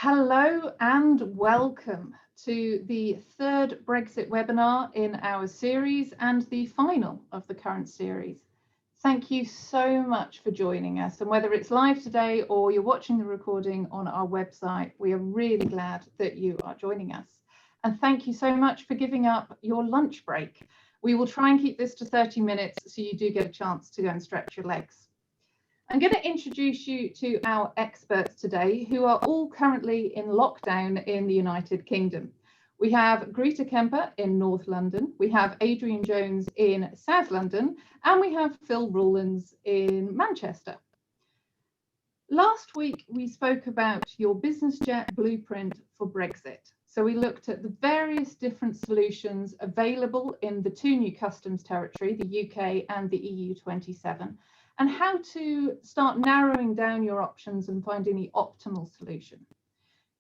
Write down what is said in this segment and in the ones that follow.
Hello and welcome to the third Brexit webinar in our series and the final of the current series. Thank you so much for joining us, and whether it's live today or you're watching the recording on our website, we are really glad that you are joining us. And thank you so much for giving up your lunch break. We will try and keep this to 30 minutes so you do get a chance to go and stretch your legs. I'm going to introduce you to our experts today, who are all currently in lockdown in the United Kingdom. We have Greta Kemper in North London, we have Adrian Jones in South London, and we have Phil Rawlins in Manchester. Last week, we spoke about your business jet blueprint for Brexit. So we looked at the various different solutions available in the two new customs territory, the UK and the EU 27. And how to start narrowing down your options and finding the optimal solution.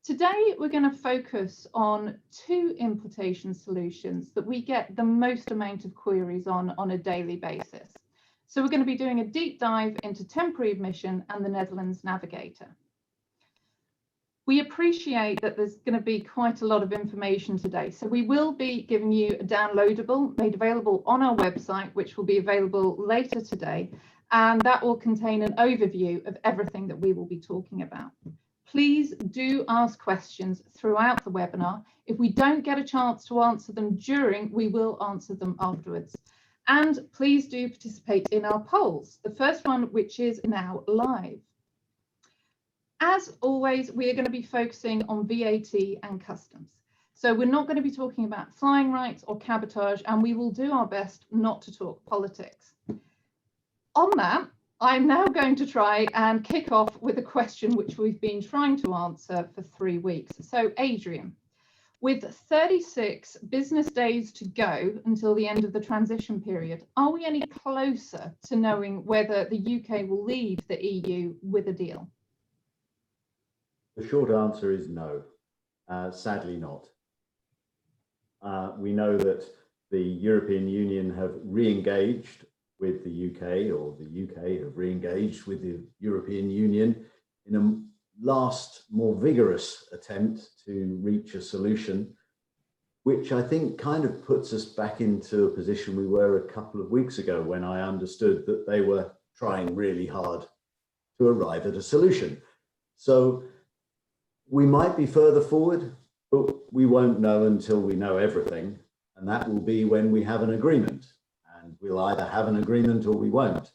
Today, we're going to focus on two importation solutions that we get the most amount of queries on a daily basis. So we're going to be doing a deep dive into temporary admission and the Netherlands Navigator. We appreciate that there's going to be quite a lot of information today. So we will be giving you a downloadable made available on our website, which will be available later today. And that will contain an overview of everything that we will be talking about. Please do ask questions throughout the webinar. If we don't get a chance to answer them during, we will answer them afterwards. And please do participate in our polls. The first one, which is now live. As always, we are going to be focusing on VAT and customs. So we're not going to be talking about flying rights or cabotage, and we will do our best not to talk politics. On that, I'm now going to try and kick off with a question which we've been trying to answer for 3 weeks. So Adrian, with 36 business days to go until the end of the transition period, are we any closer to knowing whether the UK will leave the EU with a deal? The short answer is no, sadly not. We know that the European Union have re-engaged with the UK, or the UK have re-engaged with the European Union in a last, more vigorous attempt to reach a solution, which I think kind of puts us back into a position we were a couple of weeks ago, when I understood that they were trying really hard to arrive at a solution. So we might be further forward, but we won't know until we know everything, and that will be when we have an agreement. And we'll either have an agreement or we won't.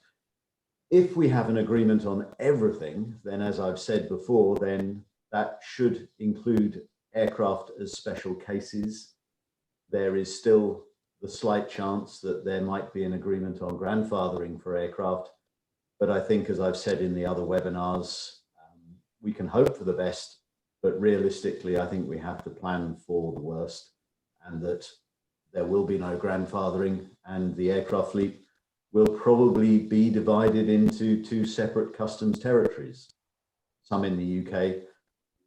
If we have an agreement on everything, then, as I've said before, then that should include aircraft as special cases. There is still the slight chance that there might be an agreement on grandfathering for aircraft. But I think, as I've said in the other webinars, we can hope for the best, but realistically, I think we have to plan for the worst, and that there will be no grandfathering, and the aircraft fleet will probably be divided into 2 separate customs territories, some in the UK,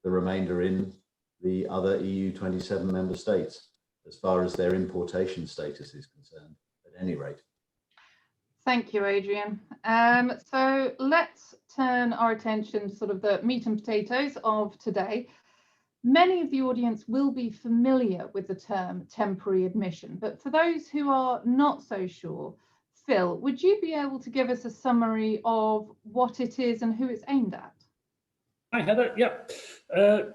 the remainder in the other EU 27 member states, as far as their importation status is concerned, at any rate. Thank you, Adrian. So let's turn our attention to sort of the meat and potatoes of today. Many of the audience will be familiar with the term temporary admission, but for those who are not so sure, Phil, would you be able to give us a summary of what it is and who it's aimed at? Hi, Heather. Yeah,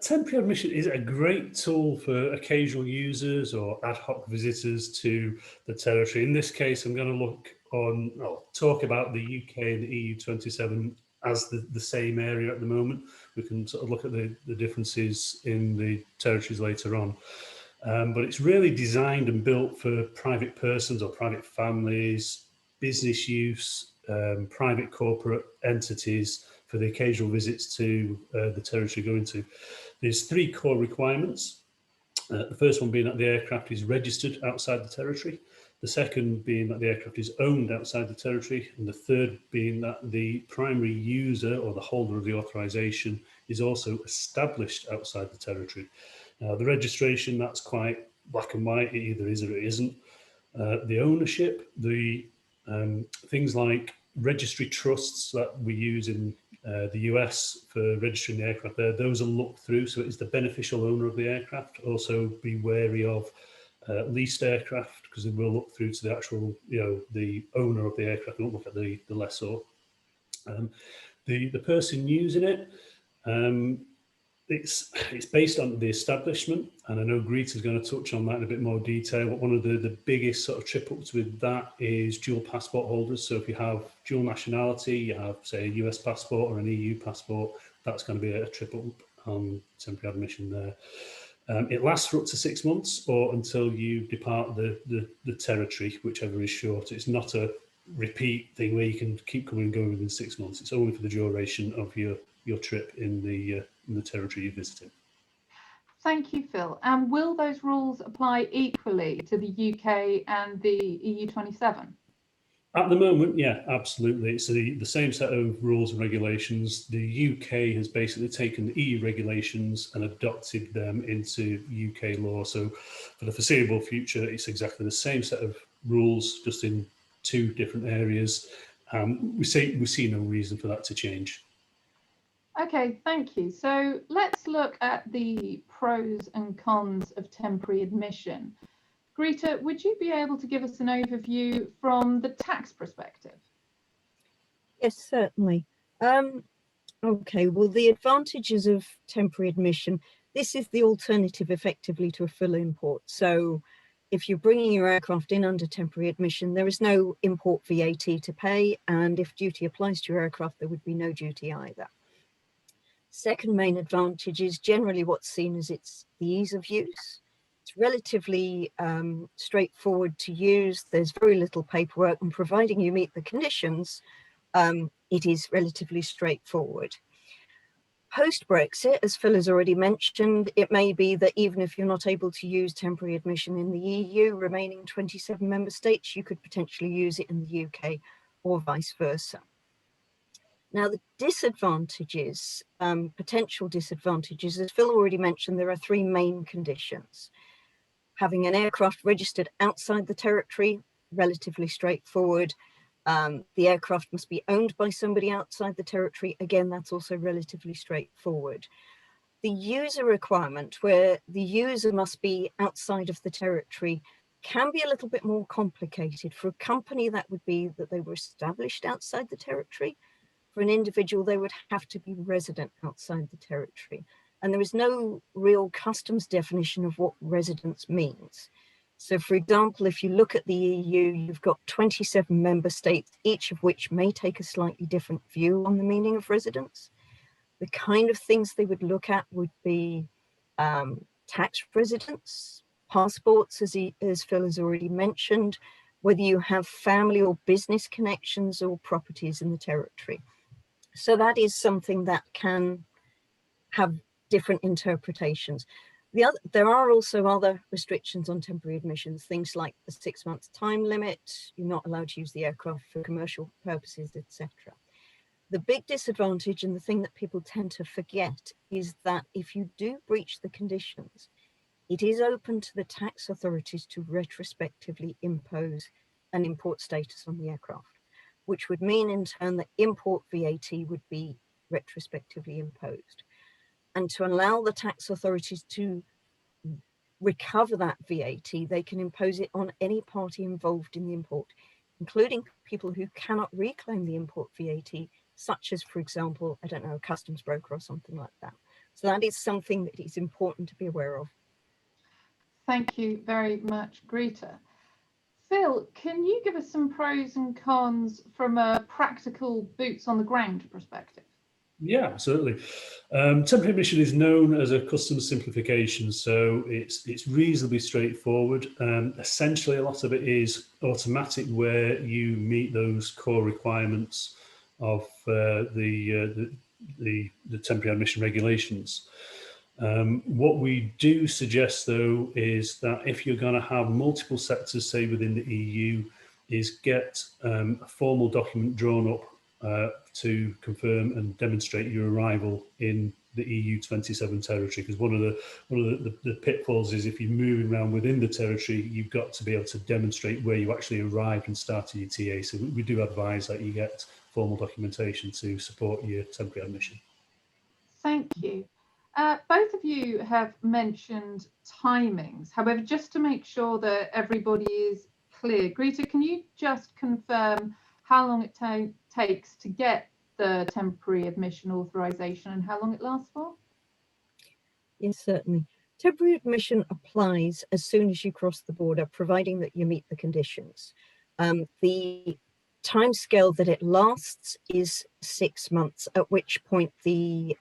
temporary admission is a great tool for occasional users or ad hoc visitors to the territory. In this case, I'm going to talk about the UK and the EU 27 as the same area at the moment. We can sort of look at the differences in the territories later on. But it's really designed and built for private persons or private families, business use, private corporate entities, for the occasional visits to the territory going to. There's 3 core requirements. The first one being that the aircraft is registered outside the territory. The second being that the aircraft is owned outside the territory, and the third being that the primary user or the holder of the authorization is also established outside the territory. Now, the registration, that's quite black and white, it either is or it isn't. The ownership, the things like registry trusts that we use in the US for registering the aircraft there, those are looked through, so it's the beneficial owner of the aircraft. Also be wary of leased aircraft, because they will look through to the actual, the owner of the aircraft. They won't look at the lessor. The person using it, it's based on the establishment, and I know Greta's going to touch on that in a bit more detail, but one of the biggest sort of trip-ups with that is dual passport holders. So if you have dual nationality, you have, say, a US passport or an EU passport, that's going to be a trip-up on temporary admission there. It lasts for up to 6 months or until you depart the territory, whichever is short. It's not a repeat thing where you can keep coming and going within 6 months. It's only for the duration of your trip in the territory you're visiting. Thank you, Phil. And will those rules apply equally to the UK and the EU27? At the moment, yeah, absolutely. It's the same set of rules and regulations. The UK has basically taken the EU regulations and adopted them into UK law. So for the foreseeable future, it's exactly the same set of rules, just in 2 different areas. We see no reason for that to change. Okay, thank you. So let's look at the pros and cons of temporary admission. Greta, would you be able to give us an overview from the tax perspective? Yes, certainly. Okay, well, the advantages of temporary admission, this is the alternative effectively to a full import. So if you're bringing your aircraft in under temporary admission, there is no import VAT to pay. And if duty applies to your aircraft, there would be no duty either. Second main advantage is generally what's seen as it's the ease of use. It's relatively straightforward to use. There's very little paperwork, and providing you meet the conditions, it is relatively straightforward. Post-Brexit, as Phil has already mentioned, it may be that even if you're not able to use temporary admission in the EU, remaining 27 member states, you could potentially use it in the UK or vice versa. Now, the disadvantages, potential disadvantages, as Phil already mentioned, there are 3 main conditions. Having an aircraft registered outside the territory, relatively straightforward. The aircraft must be owned by somebody outside the territory. Again, that's also relatively straightforward. The user requirement, where the user must be outside of the territory, can be a little bit more complicated. For a company, that would be that they were established outside the territory. For an individual, they would have to be resident outside the territory. And there is no real customs definition of what residence means. So for example, if you look at the EU, you've got 27 member states, each of which may take a slightly different view on the meaning of residence. The kind of things they would look at would be tax residence, passports, as Phil has already mentioned, whether you have family or business connections or properties in the territory. So that is something that can have different interpretations. There are also other restrictions on temporary admissions, things like the 6 months time limit, you're not allowed to use the aircraft for commercial purposes, etc. The big disadvantage, and the thing that people tend to forget, is that if you do breach the conditions, it is open to the tax authorities to retrospectively impose an import status on the aircraft, which would mean in turn that import VAT would be retrospectively imposed. And to allow the tax authorities to recover that VAT, they can impose it on any party involved in the import, including people who cannot reclaim the import VAT, such as, for example, I don't know, a customs broker or something like that. So that is something that is important to be aware of. Thank you very much, Greta. Phil, can you give us some pros and cons from a practical boots on the ground perspective? Yeah, certainly. Temporary admission is known as a customs simplification, so it's reasonably straightforward. Essentially, a lot of it is automatic, where you meet those core requirements of the temporary admission regulations. What we do suggest, though, is that if you're going to have multiple sectors, say within the EU, is get a formal document drawn up to confirm and demonstrate your arrival in the EU 27 territory, because one of the pitfalls is if you're moving around within the territory, you've got to be able to demonstrate where you actually arrived and started your TA. So we do advise that you get formal documentation to support your temporary admission. Thank you. Both of you have mentioned timings. However, just to make sure that everybody is clear, Greta, can you just confirm how long it takes to get the temporary admission authorization and how long it lasts for? Yes, certainly. Temporary admission applies as soon as you cross the border, providing that you meet the conditions. The timescale that it lasts is 6 months, at which point the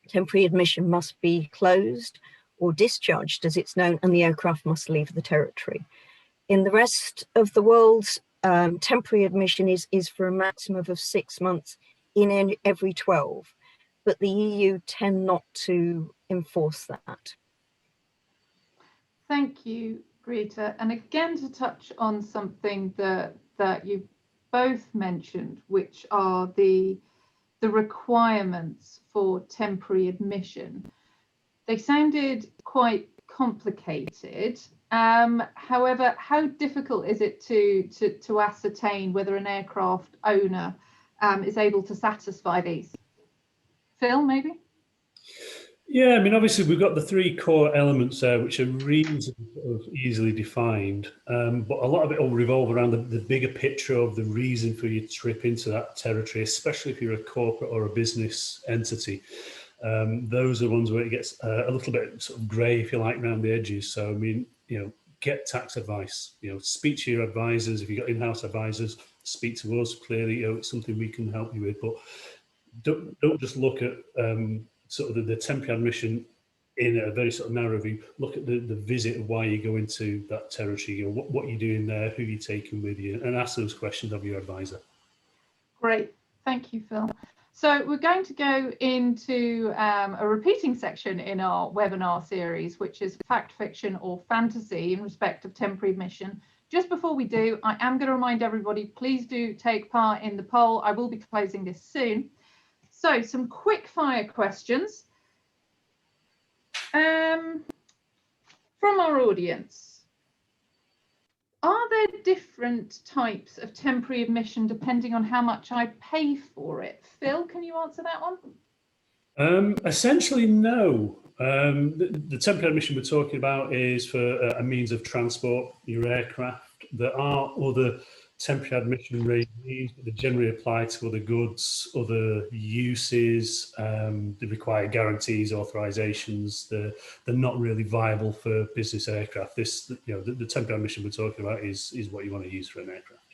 temporary admission must be closed or discharged, as it's known, and the aircraft must leave the territory. In the rest of the world, temporary admission is for a maximum of 6 months in every 12, but the EU tend not to enforce that. Thank you, Greta. And again, to touch on something that you both mentioned, which are the requirements for temporary admission. They sounded quite complicated. However, how difficult is it to ascertain whether an aircraft owner is able to satisfy these? Phil, maybe? Yeah, I mean, obviously we've got the 3 core elements there, which are reasonably easily defined, but a lot of it will revolve around the bigger picture of the reason for your trip into that territory, especially if you're a corporate or a business entity. Those are the ones where it gets a little bit sort of grey, if you like, around the edges. So, I mean, get tax advice, speak to your advisors. If you've got in-house advisors, speak to us. Clearly, it's something we can help you with, but don't just look at sort of the temporary admission in a very sort of narrow view. Look at the visit of why you go into that territory, what you're doing there, who you're taking with you, and ask those questions of your advisor. Great, thank you, Phil. So we're going to go into a repeating section in our webinar series, which is fact, fiction or fantasy in respect of temporary admission. Just before we do, I am going to remind everybody, please do take part in the poll. I will be closing this soon. So some quick fire questions from our audience. Are there different types of temporary admission depending on how much I pay for it? Phil, can you answer that one? Essentially, no. The temporary admission we're talking about is for a means of transport, your aircraft. There are other temporary admission regimes that generally apply to other goods, other uses. They require guarantees, authorizations. They're not really viable for business aircraft. The temporary admission we're talking about is what you want to use for an aircraft.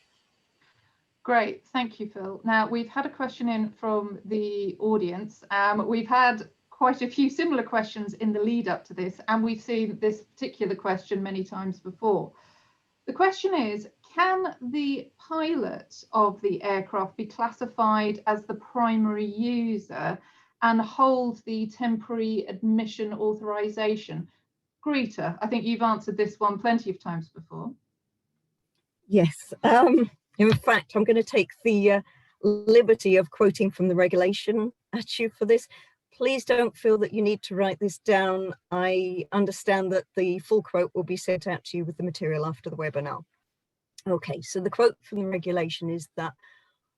Great, thank you, Phil. Now, we've had a question in from the audience. We've had quite a few similar questions in the lead up to this, and we've seen this particular question many times before. The question is, can the pilot of the aircraft be classified as the primary user and hold the temporary admission authorization? Greta, I think you've answered this one plenty of times before. Yes. In fact, I'm going to take the liberty of quoting from the regulation at you for this. Please don't feel that you need to write this down. I understand that the full quote will be sent out to you with the material after the webinar. Okay, so the quote from the regulation is that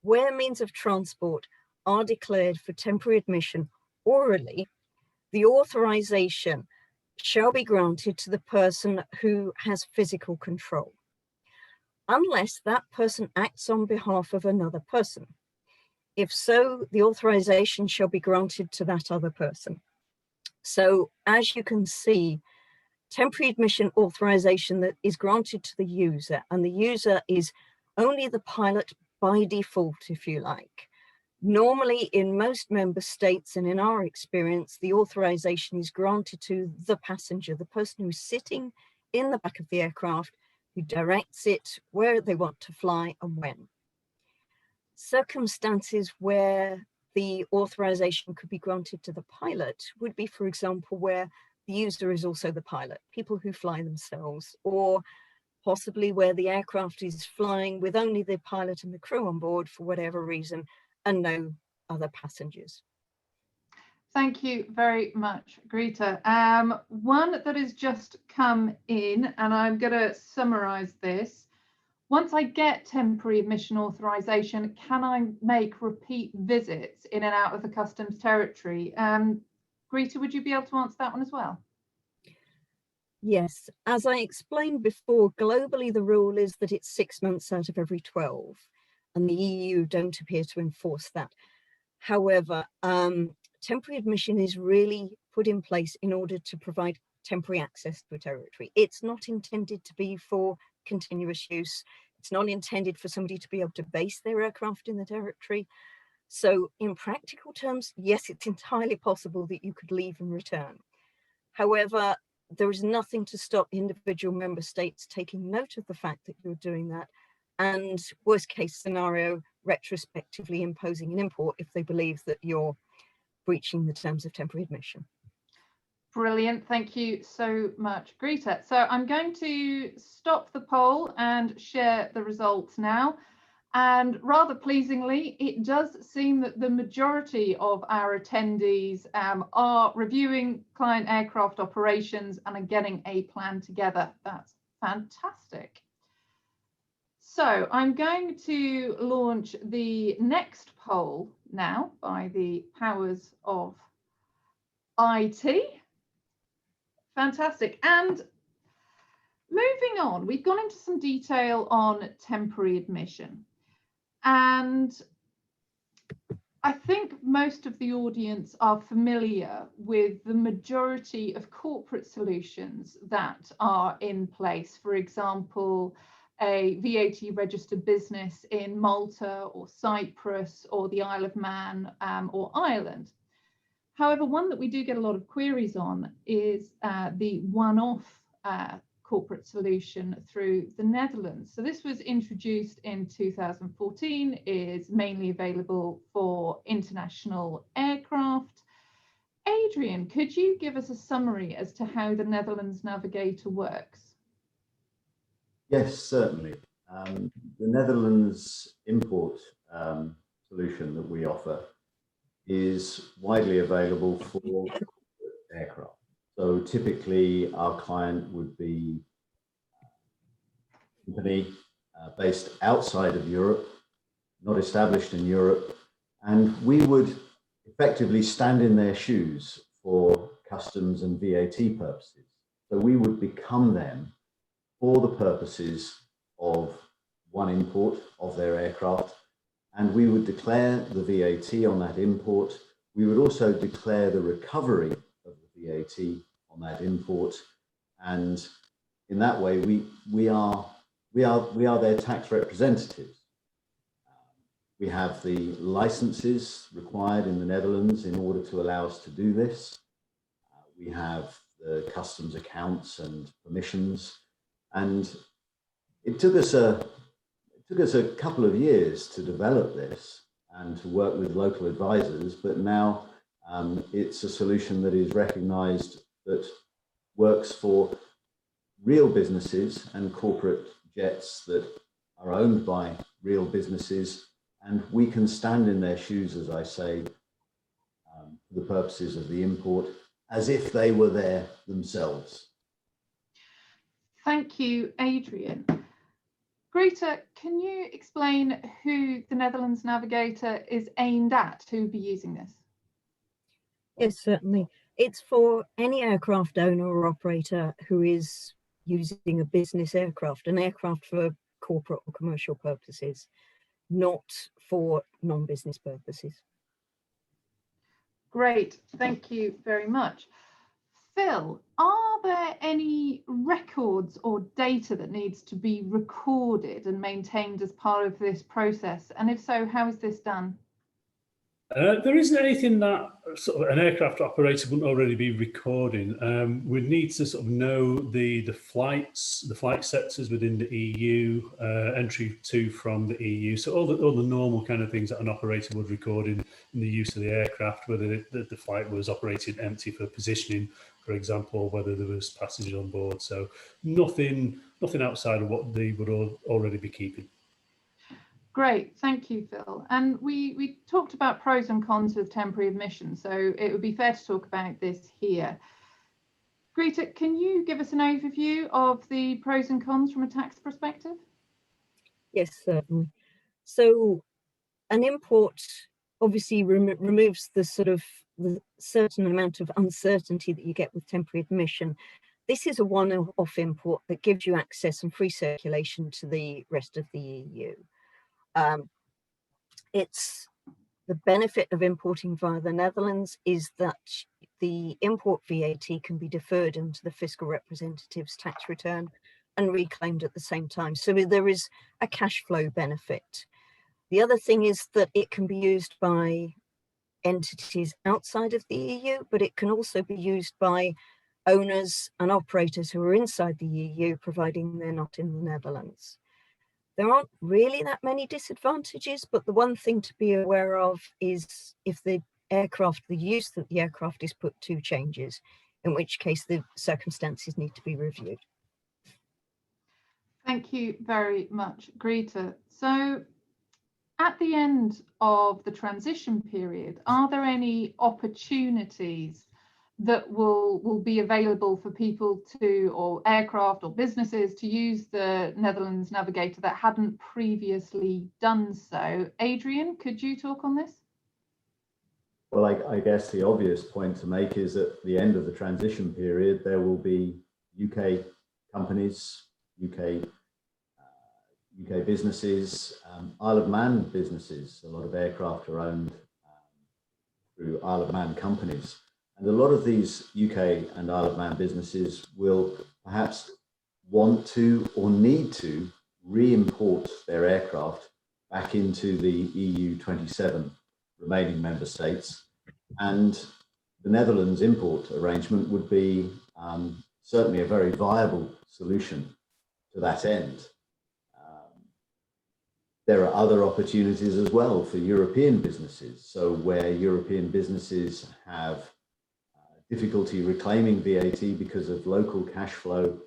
where means of transport are declared for temporary admission orally, the authorization shall be granted to the person who has physical control, unless that person acts on behalf of another person. If so, the authorization shall be granted to that other person. So as you can see, temporary admission authorization that is granted to the user, and the user is only the pilot by default, if you like. Normally in most member states, and in our experience, the authorization is granted to the passenger, the person who's sitting in the back of the aircraft, who directs it where they want to fly and when. Circumstances where the authorization could be granted to the pilot would be, for example, where the user is also the pilot, people who fly themselves, or possibly where the aircraft is flying with only the pilot and the crew on board for whatever reason and no other passengers. Thank you very much, Greta. One that has just come in, and I'm going to summarize this. Once I get temporary admission authorization, can I make repeat visits in and out of the customs territory? Greta, would you be able to answer that one as well? Yes, as I explained before, globally the rule is that it's 6 months out of every 12, and the EU don't appear to enforce that. However, temporary admission is really put in place in order to provide temporary access to a territory. It's not intended to be for continuous use. It's not intended for somebody to be able to base their aircraft in the territory. So in practical terms, yes, it's entirely possible that you could leave and return. However, there is nothing to stop individual member states taking note of the fact that you're doing that, and worst case scenario, retrospectively imposing an import if they believe that you're breaching the terms of temporary admission. Brilliant, thank you so much, Greta. So I'm going to stop the poll and share the results now. And rather pleasingly, it does seem that the majority of our attendees are reviewing client aircraft operations and are getting a plan together. That's fantastic. So I'm going to launch the next poll now by the powers of IT. Fantastic. And moving on, we've gone into some detail on temporary admission. And I think most of the audience are familiar with the majority of corporate solutions that are in place. For example, a VAT registered business in Malta or Cyprus or the Isle of Man or Ireland. However, one that we do get a lot of queries on is the one-off corporate solution through the Netherlands. So this was introduced in 2014, is mainly available for international aircraft. Adrian, could you give us a summary as to how the Netherlands Navigator works? Yes, certainly. The Netherlands import solution that we offer is widely available for aircraft. So typically our client would be a company based outside of Europe, not established in Europe, and we would effectively stand in their shoes for customs and VAT purposes. So we would become them for the purposes of one import of their aircraft, and we would declare the VAT on that import. We would also declare the recovery of the VAT on that import, and in that way we are their tax representatives. We have the licenses required in the Netherlands in order to allow us to do this. We have the customs accounts and permissions, and it took us a couple of years to develop this and to work with local advisors, but now it's a solution that is recognized, that works for real businesses and corporate jets that are owned by real businesses, and we can stand in their shoes, as I say, for the purposes of the import, as if they were there themselves. Thank you, Adrian. Greta, can you explain who the Netherlands Navigator is aimed at, who will be using this? Yes, certainly. It's for any aircraft owner or operator who is using a business aircraft, an aircraft for corporate or commercial purposes, not for non-business purposes. Great, thank you very much. Phil, are there any records or data that needs to be recorded and maintained as part of this process? And if so, how is this done? There isn't anything that sort of an aircraft operator wouldn't already be recording. We need to sort of know the flight sectors within the EU, entry to from the EU. So all the normal kind of things that an operator would record in the use of the aircraft, whether the flight was operated empty for positioning, for example, whether there was passengers on board. So nothing outside of what they would already be keeping. Great, thank you, Phil. And we talked about pros and cons of temporary admission, so it would be fair to talk about this here. Greta, can you give us an overview of the pros and cons from a tax perspective? Yes, certainly. So an import obviously removes the certain amount of uncertainty that you get with temporary admission. This is a one-off import that gives you access and free circulation to the rest of the EU. It's the benefit of importing via the Netherlands is that the import VAT can be deferred into the fiscal representative's tax return and reclaimed at the same time. So there is a cash flow benefit. The other thing is that it can be used by entities outside of the EU, but it can also be used by owners and operators who are inside the EU, providing they're not in the Netherlands. There aren't really that many disadvantages, but the one thing to be aware of is if the use that the aircraft is put to changes, in which case the circumstances need to be reviewed. Thank you very much, Greta. So at the end of the transition period, are there any opportunities that will be available for people to, or aircraft or businesses, to use the Netherlands Navigator that hadn't previously done so? Adrian, could you talk on this? Well, I guess the obvious point to make is at the end of the transition period, there will be UK companies, UK businesses, Isle of Man businesses. A lot of aircraft are owned through Isle of Man companies. And a lot of these UK and Isle of Man businesses will perhaps want to or need to re-import their aircraft back into the EU 27 remaining member states. And the Netherlands import arrangement would be certainly a very viable solution to that end. There are other opportunities as well for European businesses. So where European businesses have difficulty reclaiming VAT because of local cash flow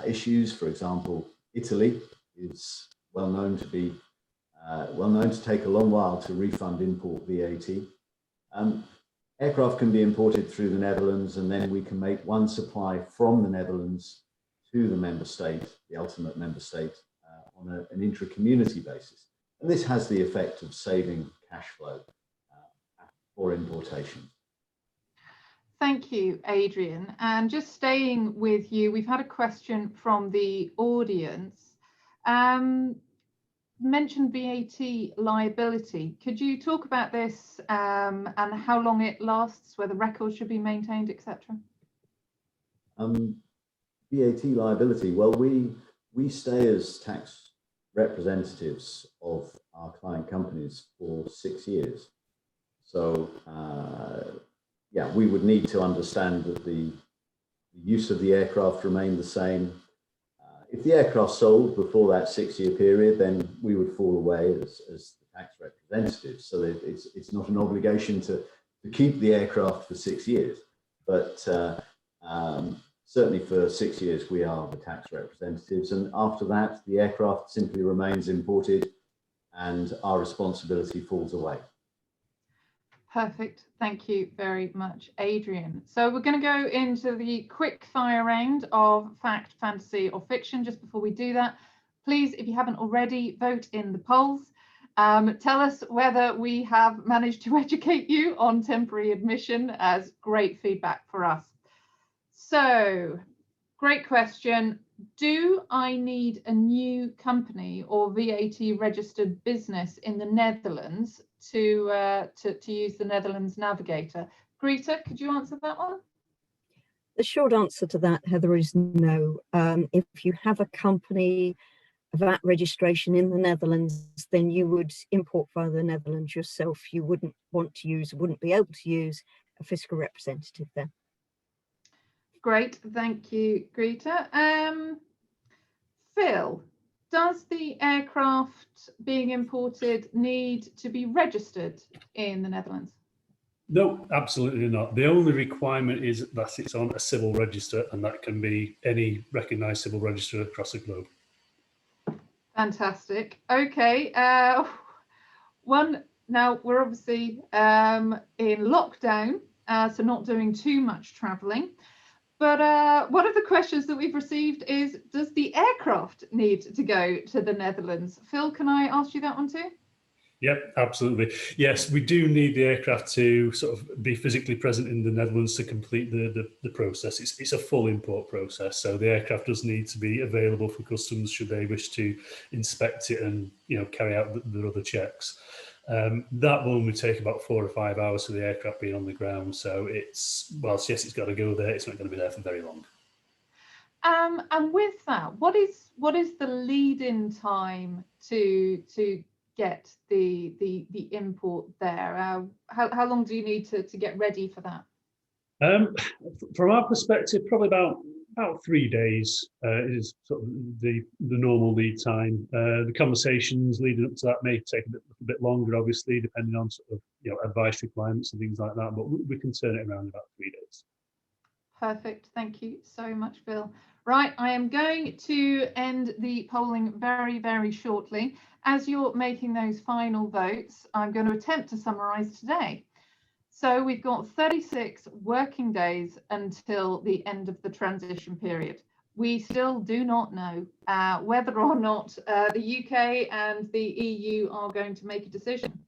issues. For example, Italy is well known to take a long while to refund import VAT. Aircraft can be imported through the Netherlands, and then we can make one supply from the Netherlands to the member state, the ultimate member state, on an intra-community basis. And this has the effect of saving cash flow for importation. Thank you, Adrian. And just staying with you, we've had a question from the audience. Mentioned VAT liability. Could you talk about this and how long it lasts, whether records should be maintained, etc.? VAT liability. Well, we stay as tax representatives of our client companies for 6 years. So yeah, we would need to understand that the use of the aircraft remained the same. If the aircraft sold before that 6-year period, then we would fall away as the tax representatives. So it's not an obligation to keep the aircraft for 6 years. But certainly for 6 years, we are the tax representatives. And after that, the aircraft simply remains imported and our responsibility falls away. Perfect. Thank you very much, Adrian. So we're going to go into the quick fire round of fact, fantasy or fiction. Just before we do that, please, if you haven't already, vote in the polls. Tell us whether we have managed to educate you on temporary admission, as great feedback for us. So, great question. Do I need a new company or VAT registered business in the Netherlands to use the Netherlands Navigator? Greta, could you answer that one? The short answer to that, Heather, is no. If you have a company, a VAT registration in the Netherlands, then you would import via the Netherlands yourself. You wouldn't be able to use a fiscal representative there. Great, thank you, Greta. Phil, does the aircraft being imported need to be registered in the Netherlands? No, absolutely not. The only requirement is that it's on a civil register, and that can be any recognised civil register across the globe. Fantastic. Okay. Now we're obviously in lockdown, so not doing too much traveling. But one of the questions that we've received is, does the aircraft need to go to the Netherlands? Phil, can I ask you that one too? Yep, absolutely. Yes, we do need the aircraft to sort of be physically present in the Netherlands to complete the process. It's a full import process, so the aircraft does need to be available for customs should they wish to inspect it and carry out the other checks. That one would take about 4 or 5 hours for the aircraft being on the ground. So yes, it's got to go there. It's not going to be there for very long. And with that, what is the lead-in time to get the import there? How long do you need to get ready for that? From our perspective, probably about 3 days is sort of the normal lead time. The conversations leading up to that may take a bit longer, obviously, depending on sort of advice requirements and things like that. But we can turn it around in about 3 days. Perfect. Thank you so much, Phil. Right, I am going to end the polling very, very shortly. As you're making those final votes, I'm going to attempt to summarise today. So we've got 36 working days until the end of the transition period. We still do not know whether or not the UK and the EU are going to make a decision.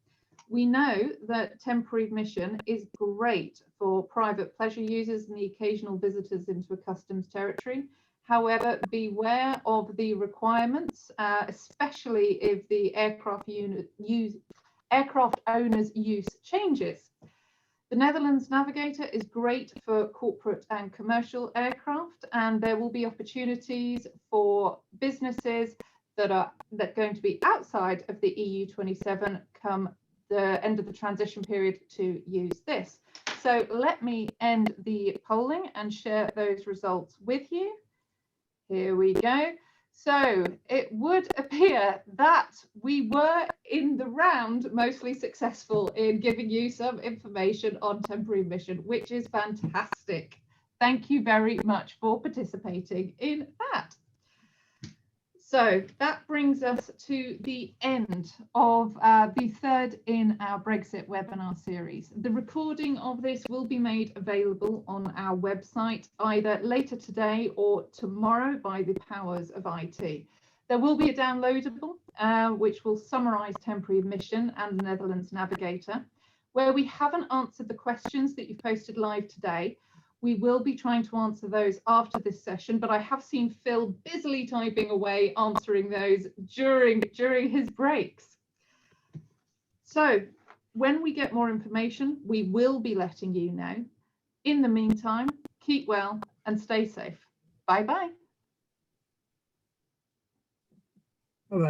We know that temporary admission is great for private pleasure users and the occasional visitors into a customs territory. However, beware of the requirements, especially if the aircraft owner's use changes. The Netherlands Navigator is great for corporate and commercial aircraft, and there will be opportunities for businesses that are going to be outside of the EU 27 come the end of the transition period to use this. So let me end the polling and share those results with you. Here we go. So it would appear that we were in the round mostly successful in giving you some information on temporary admission, which is fantastic. Thank you very much for participating in that. So that brings us to the end of the third in our Brexit webinar series. The recording of this will be made available on our website either later today or tomorrow by the powers of IT. There will be a downloadable which will summarise temporary admission and the Netherlands Navigator. Where we haven't answered the questions that you've posted live today, we will be trying to answer those after this session, but I have seen Phil busily typing away answering those during his breaks. So when we get more information, we will be letting you know. In the meantime, keep well and stay safe. Bye-bye. All right.